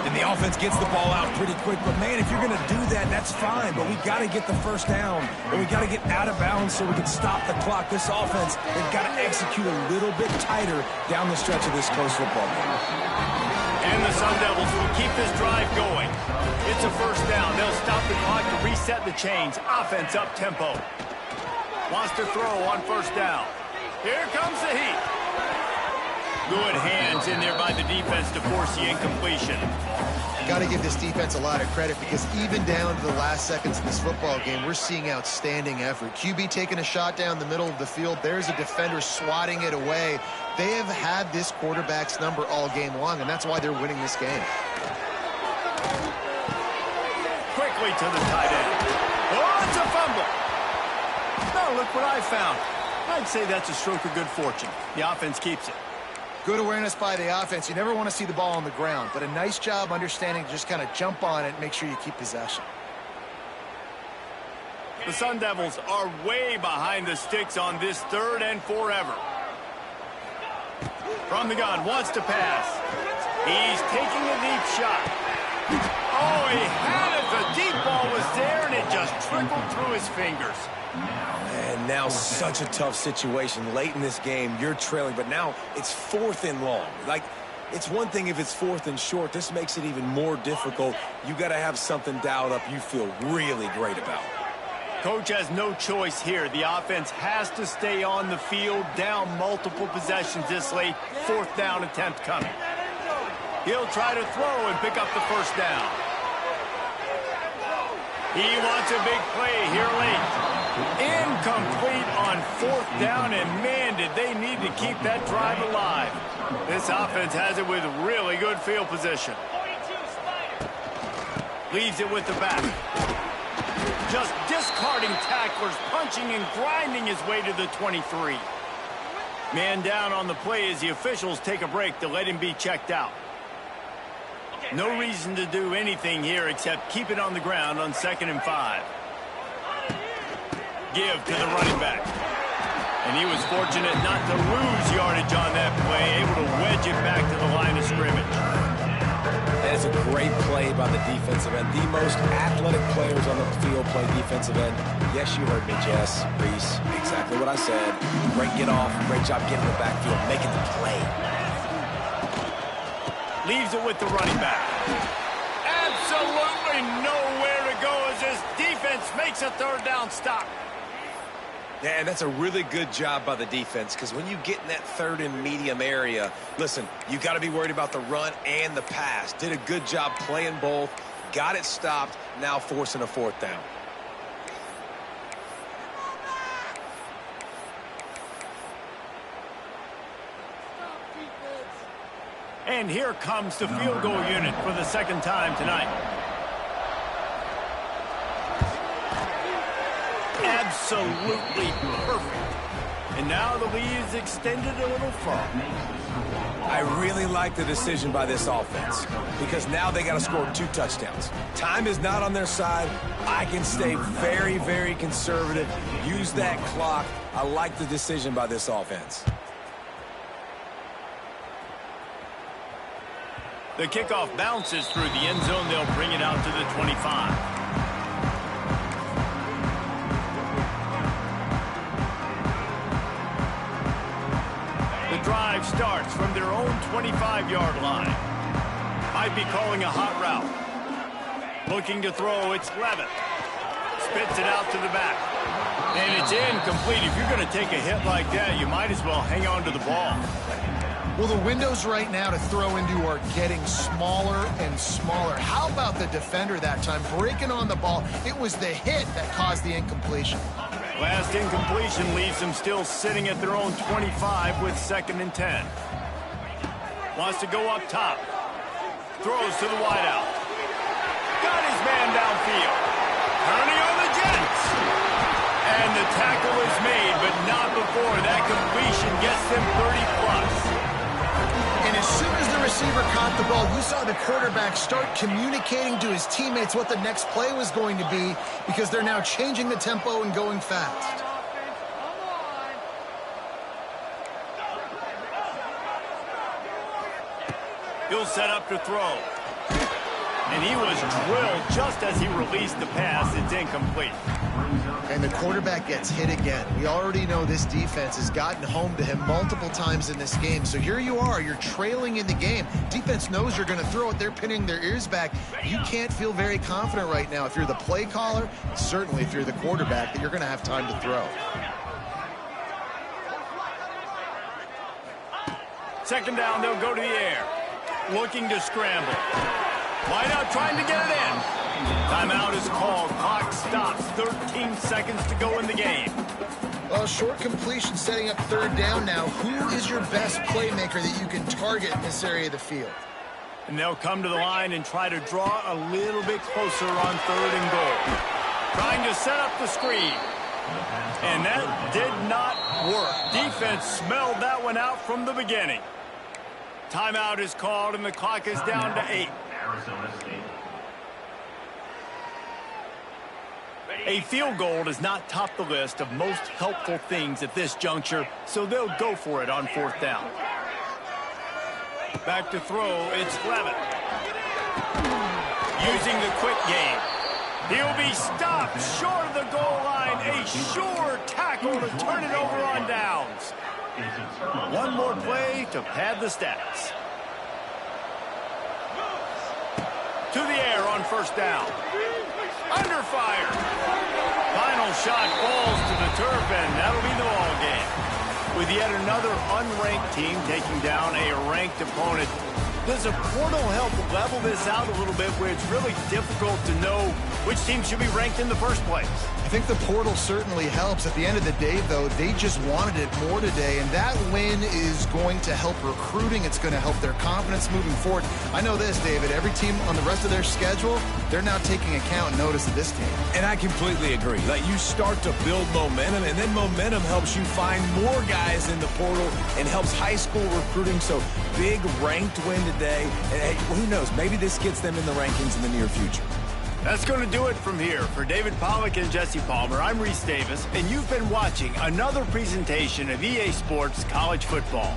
And the offense gets the ball out pretty quick. But, man, if you're going to do that, that's fine. But we got to get the first down. And we got to get out of bounds so we can stop the clock. This offense, they've got to execute a little bit tighter down the stretch of this close football game. And the Sun Devils will keep this drive going. It's a first down. They'll stop the clock to reset the chains. Offense up tempo. Wants to throw on first down. Here comes the heat. Good hands in there by the defense to force the incompletion. Got to give this defense a lot of credit because even down to the last seconds of this football game, we're seeing outstanding effort. QB taking a shot down the middle of the field. There's a defender swatting it away. They have had this quarterback's number all game long, and that's why they're winning this game. Quickly to the tight end. Oh, it's a fumble. No, look what I found. I'd say that's a stroke of good fortune. The offense keeps it. Good awareness by the offense. You never want to see the ball on the ground, but a nice job understanding to just kind of jump on it and make sure you keep possession. The Sun Devils are way behind the sticks on this 3rd and forever. From the gun, wants to pass. He's taking a deep shot. Oh, he had it. The deep ball was there, and it just trickled through his fingers. And now such a tough situation. Late in this game, you're trailing, but now it's 4th and long. Like, it's one thing if it's 4th and short. This makes it even more difficult. You got to have something dialed up you feel really great about. Coach has no choice here. The offense has to stay on the field, down multiple possessions this late. 4th down attempt coming. He'll try to throw and pick up the first down. He wants a big play here late. Incomplete on 4th down, and man, did they need to keep that drive alive. This offense has it with really good field position. Leaves it with the back. Just discarding tacklers, punching and grinding his way to the 23. Man down on the play as the officials take a break to let him be checked out. No reason to do anything here except keep it on the ground on 2nd and 5. Give to the running back. And he was fortunate not to lose yardage on that play, able to wedge it back to the line of scrimmage. That is a great play by the defensive end. The most athletic players on the field play defensive end. Yes, you heard me, Jess, Reese. Exactly what I said. Great get off. Great job getting the backfield, making the play. Leaves it with the running back. Absolutely nowhere to go as this defense makes a 3rd down stop. Yeah, and that's a really good job by the defense because when you get in that 3rd and medium area, listen, you got to be worried about the run and the pass. Did a good job playing both, got it stopped, now forcing a 4th down. And here comes the field goal unit for the 2nd time tonight. Absolutely perfect. And now the lead is extended a little far. I really like the decision by this offense because now they got to score 2 touchdowns. Time is not on their side. I can stay very, very conservative. Use that clock. I like the decision by this offense. The kickoff bounces through the end zone. They'll bring it out to the 25. The drive starts from their own 25-yard line. Might be calling a hot route. Looking to throw, it's Levitt. Spits it out to the back. And it's incomplete. If you're going to take a hit like that, you might as well hang on to the ball. Well, the windows right now to throw into are getting smaller and smaller. How about the defender that time breaking on the ball? It was the hit that caused the incompletion. Last incompletion leaves them still sitting at their own 25 with 2nd and 10. Wants to go up top. Throws to the wideout. Got his man downfield. Turning on the Jets. And the tackle is made, but not before that completion gets them 30+. And as soon as the receiver caught the ball, you saw the quarterback start communicating to his teammates what the next play was going to be because they're now changing the tempo and going fast. He'll set up to throw. And he was drilled just as he released the pass. It's incomplete. And the quarterback gets hit again. We already know this defense has gotten home to him multiple times in this game. So here you are, you're trailing in the game. Defense knows you're going to throw it. They're pinning their ears back. You can't feel very confident right now if you're the play caller, certainly if you're the quarterback, that you're going to have time to throw. Second down, they'll go to the air. Looking to scramble. Wide out trying to get it in. Timeout is called. Clock stops. 13 seconds to go in the game. Well, short completion setting up third down now. Who is your best playmaker that you can target in this area of the field? And they'll come to the line and try to draw a little bit closer on third and goal. Trying to set up the screen. And that did not work. Defense smelled that one out from the beginning. Timeout is called, and the clock is down to 8. Arizona State. A field goal does not top the list of most helpful things at this juncture, so they'll go for it on fourth down. Back to throw, it's Levitt. Using the quick game. He'll be stopped short of the goal line. A sure tackle to turn it over on downs. One more play to pad the stats. To the air on first down. Under fire. Final shot falls to the turf, and that'll be the ball game. With yet another unranked team taking down a ranked opponent, does a portal help level this out a little bit where it's really difficult to know which team should be ranked in the first place? I think the portal certainly helps. At the end of the day, though, they just wanted it more today, and that win is going to help recruiting. It's going to help their confidence moving forward. I know this, David. Every team on the rest of their schedule, they're now taking account and notice of this team. And I completely agree. Like, you start to build momentum, and then momentum helps you find more guys in the portal and helps high school recruiting. So big ranked win today. And hey, who knows? Maybe this gets them in the rankings in the near future. That's going to do it from here. For David Pollack and Jesse Palmer, I'm Reese Davis, and you've been watching another presentation of EA Sports College Football.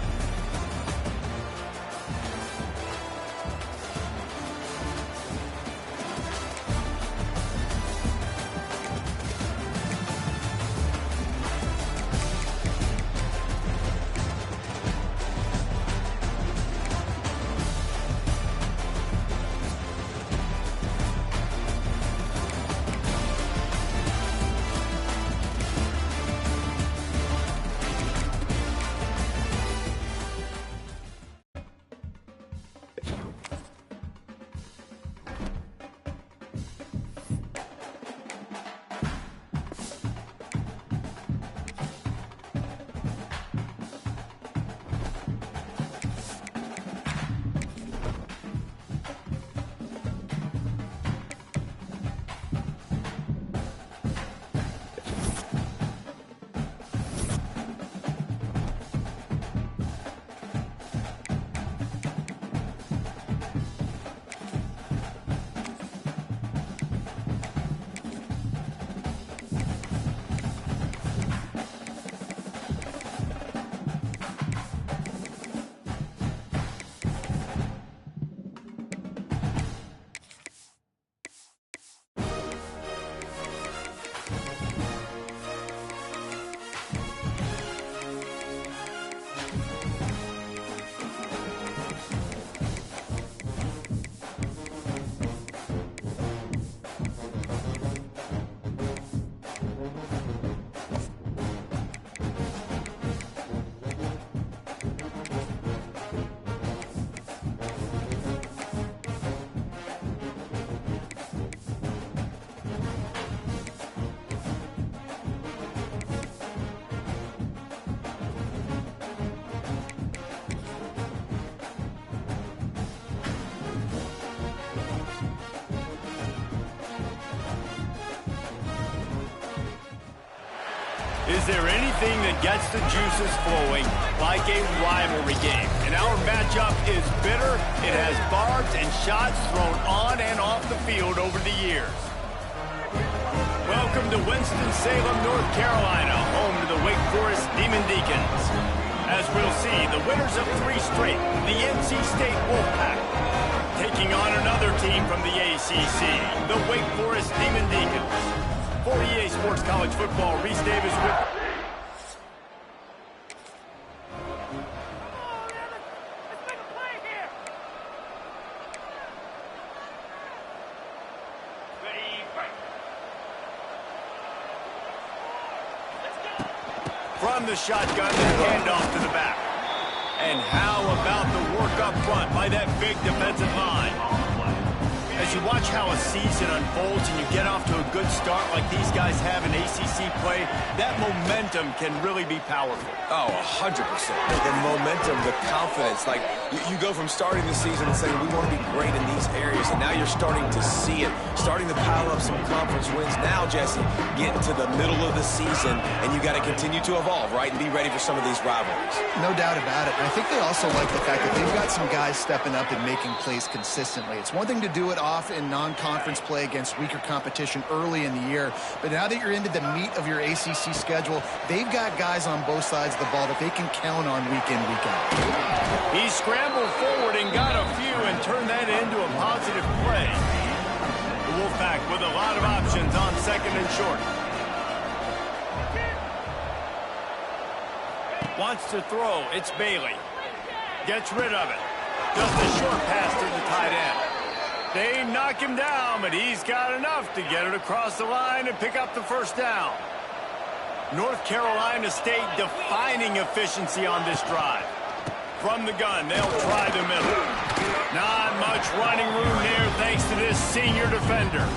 Is there anything that gets the juices flowing like a rivalry game? And our matchup is bitter. It has barbs and shots thrown on and off the field over the years. Welcome to Winston-Salem, North Carolina, home to the Wake Forest Demon Deacons. As we'll see the winners of 3 straight, the NC State Wolfpack, taking on another team from the ACC, the Wake Forest Demon Deacons. For EA Sports College Football, Reese Davis with... From the shotgun, the handoff to the back. And how about the work up front by that big defensive line? As you watch how a season unfolds and you get off to a good start like these guys have in ACC play, that momentum can really be powerful. Oh, 100%. The momentum, the confidence. Like, you go from starting the season and saying, we want to be great in these areas, and now you're starting to see it, starting to pile up some conference wins. Now, Jesse, getting to the middle of the season, and you got to continue to evolve, right, and be ready for some of these rivalries. No doubt about it. And I think they also like the fact that they've got some guys stepping up and making plays consistently. It's one thing to do it off in non-conference play against weaker competition early in the year, but now that you're into the meat of your ACC schedule, they've got guys on both sides of the ball that they can count on week in, week out. He scrambled forward and got a few and turned that into a positive play. The Wolfpack with a lot of options on second and short. Wants to throw. It's Bailey. Gets rid of it. Just a short pass to the tight end. They knock him down, but he's got enough to get it across the line and pick up the first down. North Carolina State defining efficiency on this drive. From the gun, they'll try the middle. Not much running room there thanks to this senior defender.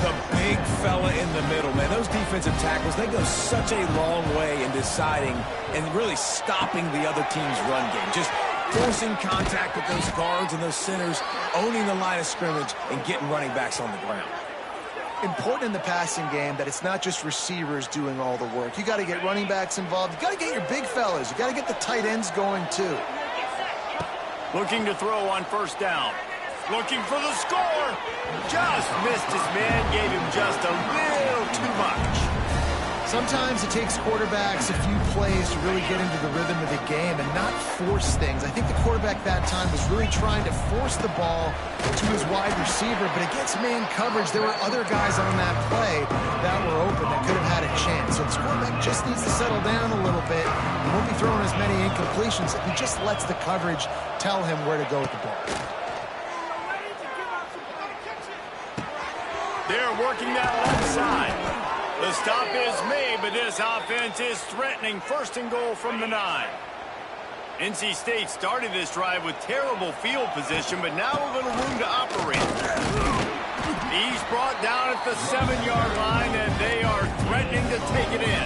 The big fella in the middle, man. Those defensive tackles, they go such a long way in deciding and really stopping the other team's run game. Just forcing contact with those guards and those centers, owning the line of scrimmage, and getting running backs on the ground. Important in the passing game that it's not just receivers doing all the work. You got to get running backs involved. You got to get your big fellas. You got to get the tight ends going too. Looking to throw on first down. Looking for the score. Just missed his man. Gave him just a little too much. Sometimes it takes quarterbacks a few plays to really get into the rhythm of the game and not force things. I think the quarterback that time was really trying to force the ball to his wide receiver, but against man coverage, there were other guys on that play that were open that could have had a chance. So this quarterback just needs to settle down a little bit. He won't be throwing as many incompletions if he just lets the coverage tell him where to go with the ball. They're working that left side. The stop is made, but this offense is threatening first and goal from the 9. NC State started this drive with terrible field position, but now a little room to operate. He's brought down at the 7-yard line, and they are threatening to take it in.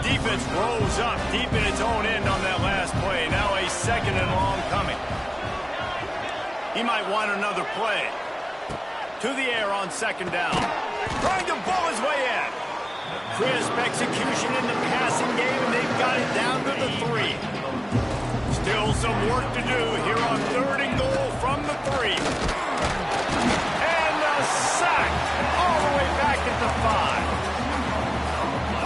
Defense rolls up deep in its own end on that last play. Now a second and long coming. He might want another play. To the air on second down. Trying to bull his way in. Crisp execution in the passing game, and they've got it down to the 3. Still some work to do here on third and goal from the 3. And a sack all the way back at the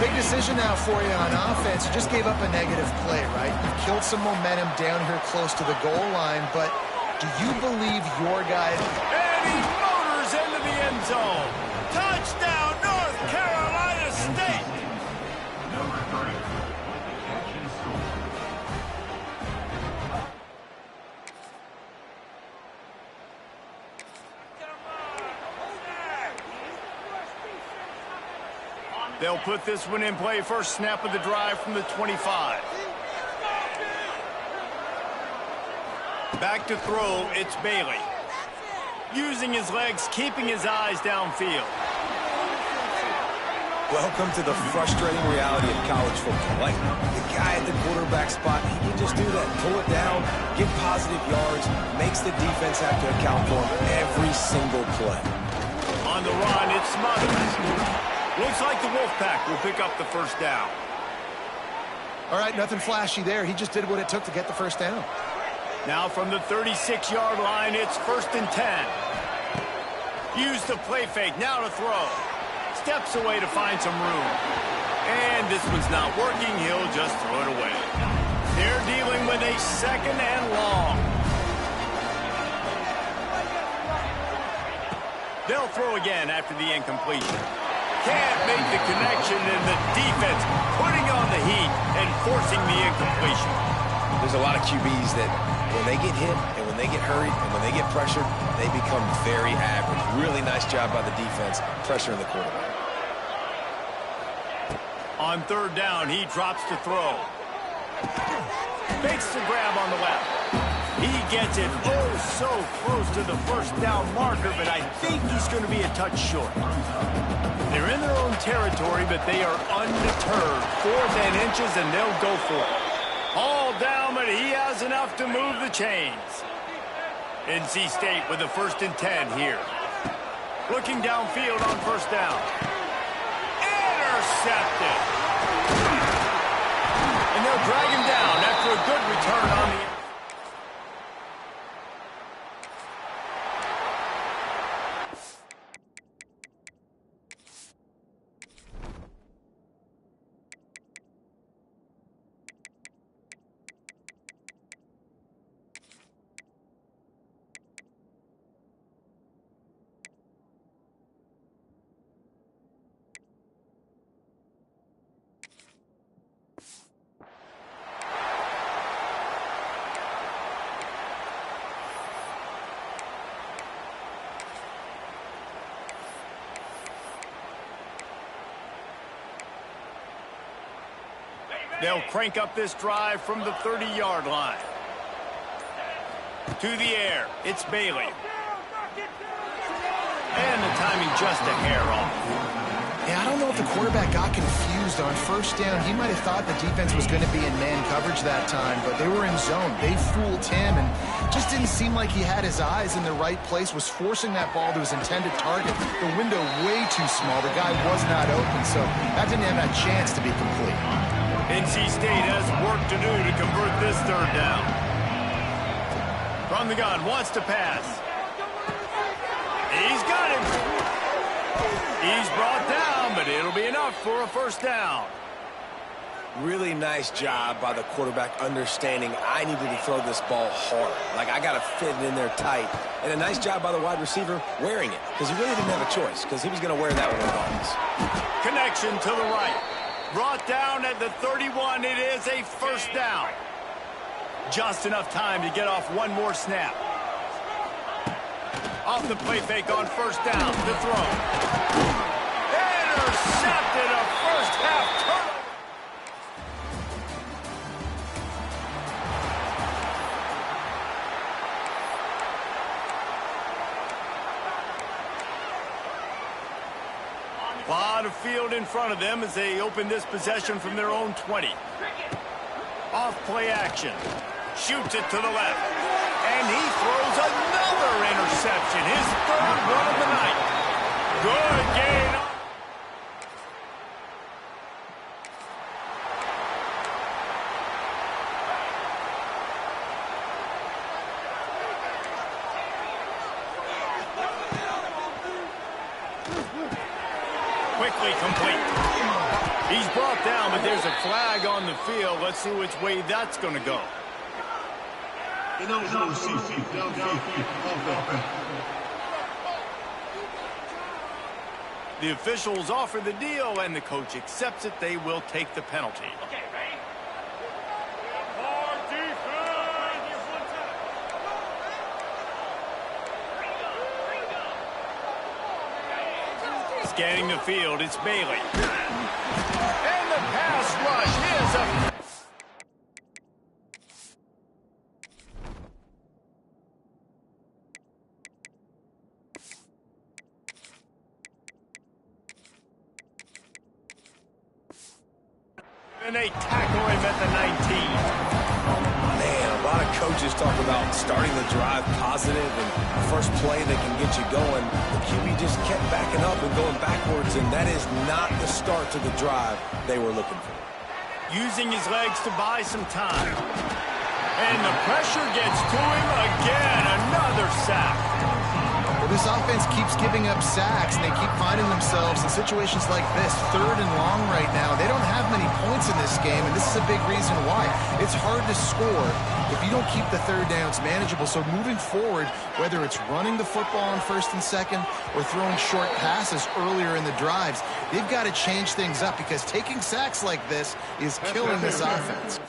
5. Big decision now for you on offense. You just gave up a negative play, right? You've killed some momentum down here close to the goal line, but do you believe your guy... And he motors into the end zone. Touchdown, North Carolina State! Number 3, catch and score. They'll put this one in play. First snap of the drive from the 25. Back to throw, it's Bailey. Using his legs, keeping his eyes downfield. Welcome to the frustrating reality of college football. Like, the guy at the quarterback spot, he can just do that. Pull it down, get positive yards, makes the defense have to account for him every single play. On the run, it's Smothers. Looks like the Wolfpack will pick up the first down. All right, nothing flashy there. He just did what it took to get the first down. Now from the 36-yard line, it's first and 10. Use the play fake, now to throw. Steps away to find some room. And this one's not working, he'll just throw it away. They're dealing with a second and long. They'll throw again after the incompletion. Can't make the connection, and the defense putting on the heat and forcing the incompletion. There's a lot of QBs that when they get hit and when they get hurried and when they get pressured, they become very average. Really nice job by the defense pressuring the quarterback. On third down, he drops to throw. Fakes the grab on the left. He gets it so close to the first down marker, but I think he's going to be a touch short. They're in their own territory, but they are undeterred. 4th and inches, and they'll go for it. All down, but he has enough to move the chains. NC State with a 1st and 10 here. Looking downfield on first down. Intercepted. And they'll drag him down after a good return on the... They'll crank up this drive from the 30-yard line. To the air, it's Bailey. And the timing just a hair off. Yeah, I don't know if the quarterback got confused on first down. He might have thought the defense was going to be in man coverage that time, but they were in zone. They fooled him and just didn't seem like he had his eyes in the right place, was forcing that ball to his intended target. The window way too small. The guy was not open, so that didn't have that chance to be complete. NC State has work to do to convert this third down. From the gun, wants to pass. He's got him. He's brought down, but it'll be enough for a first down. Really nice job by the quarterback understanding I needed to throw this ball hard. Like, I got to fit it in there tight. And a nice job by the wide receiver wearing it, because he really didn't have a choice, because he was going to wear that one regardless. Connection to the right. Brought down at the 31. It is a first down. Just enough time to get off one more snap. Off the play fake on first down. The throw. Intercepted, a first half turnover. A lot of field in front of them as they open this possession from their own 20. Off play action. Shoots it to the left. And he throws another interception. His 3rd run of the night. Good gain. Quickly complete. He's brought down, but there's a flag on the field. Let's see which way that's going to go. The officials offer the deal, and the coach accepts it. They will take the penalty. Scanning the field, it's Bailey. And the pass rush is a... And they tackle him at the 19. Man, a lot of coaches talk about starting the drive positive and the first play that can get you going. The QB just kept backing up and going backwards, and that is not the start to the drive they were looking for. Using his legs to buy some time. And the pressure gets to him again. Another sack. Well, this offense keeps giving up sacks, and they keep finding themselves in situations like this. 3rd and long right now. They don't have many points in this game, and this is a big reason why. It's hard to score if you don't keep the third downs manageable. So moving forward, whether it's running the football on first and second or throwing short passes earlier in the drives, they've got to change things up because taking sacks like this is killing this offense.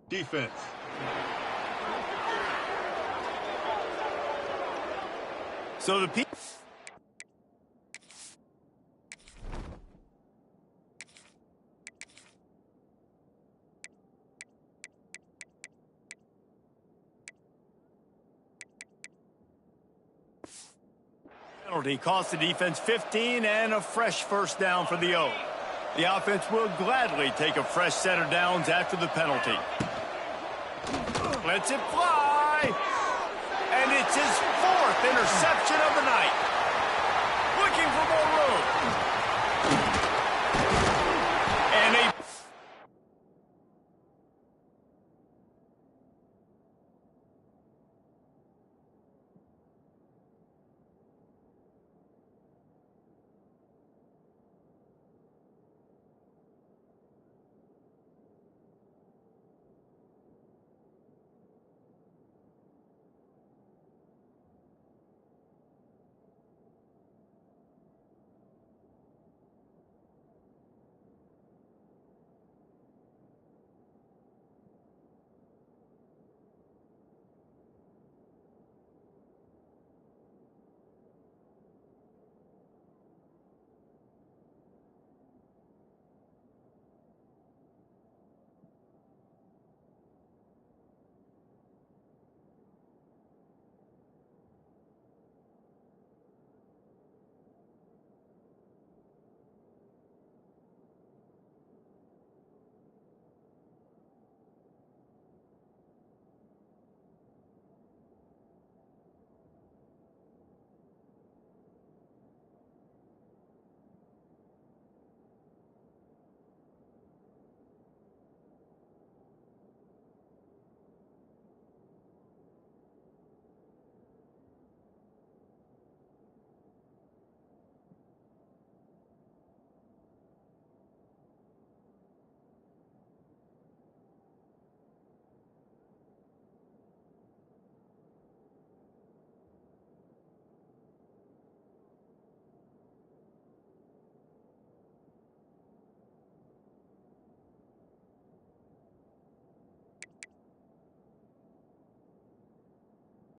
Defense. So the penalty cost the defense 15 and a fresh first down for the O. The offense will gladly take a fresh set of downs after the penalty. Lets it fly. And it's his 4th interception of the night.